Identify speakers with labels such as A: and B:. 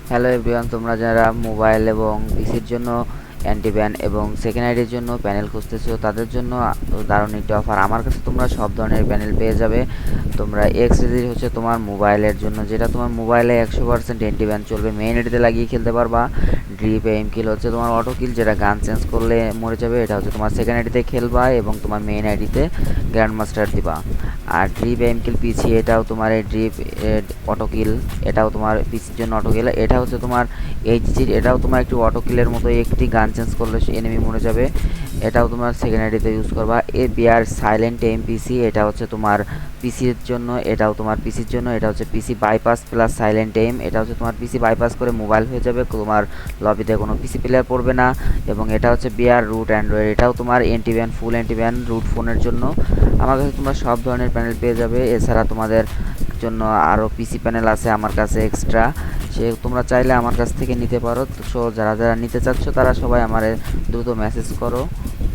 A: Hello everyone, তোমরা যারা mobile এবং পিসির জন্য অ্যান্টিব্যান এবং সেকেন্ড আইডির জন্য প্যানেল খুঁজতেছো তাদের জন্য দারুণ একটি অফার। আমার কাছে তোমরা সব ধরনের প্যানেল পেয়ে যাবে। তোমরা এক্স রেজি হচ্ছে তোমার মোবাইলের জন্য, যেটা তোমার মোবাইলে 100% অ্যান্টিব্যান চলবে, মেইন আইডিতে লাগিয়ে খেলতে পারবা। ড্রিপ এম কিল হচ্ছে তোমার অটো কিল, যেটা গান চেঞ্জ করলে মরে যাবে, এটা হচ্ছে তোমার সেকেন্ড আইডিতে খেলবা এবং তোমার মেইন আইডিতে গ্র্যান্ড মাস্টার দিবা। আর ড্রিপ এম কিল পিসি, এটাও তোমার এই ড্রিপ অটো কিল, এটাও তোমার পিসির জন্য অটো কিল। এটা হচ্ছে তোমার এইচজির, এটাও তোমার একটু অটো কিলের মতো, একটি গান চেঞ্জ করলে এনিমি মরে যাবে। এটাও তোমার সেকেন্ড আইডিতে ইউজ করবা। এ বিআর সাইলেন্ট এমপিসি, এটা হচ্ছে তোমার পিসির জন্য, এটাও তোমার পিসির জন্য। এটা হচ্ছে পিসি বাইপাস প্লাস সাইলেন্ট এম, এটা হচ্ছে তোমার পিসি বাইপাস করে মোবাইল হয়ে যাবে, তোমার লবিতে কোনো পিসি প্লেয়ার পড়বে না। এবং এটা হচ্ছে বিআর রুট অ্যান্ড্রয়েড, এটাও তোমার অ্যান্টিব্যান, ফুল অ্যান্টিব্যান রুট ফোনের জন্য। আমার কাছে তোমরা সব ধরনের প্যানেল পেয়ে যাবে। এছাড়া তোমাদের জন্য আরও পিসি প্যানেল আছে আমার কাছে এক্সট্রা, সে তোমরা চাইলে আমার কাছ থেকে নিতে পারো। তো যারা যারা নিতে চাচ্ছ তারা সবাই আমারে দ্রুত মেসেজ করো।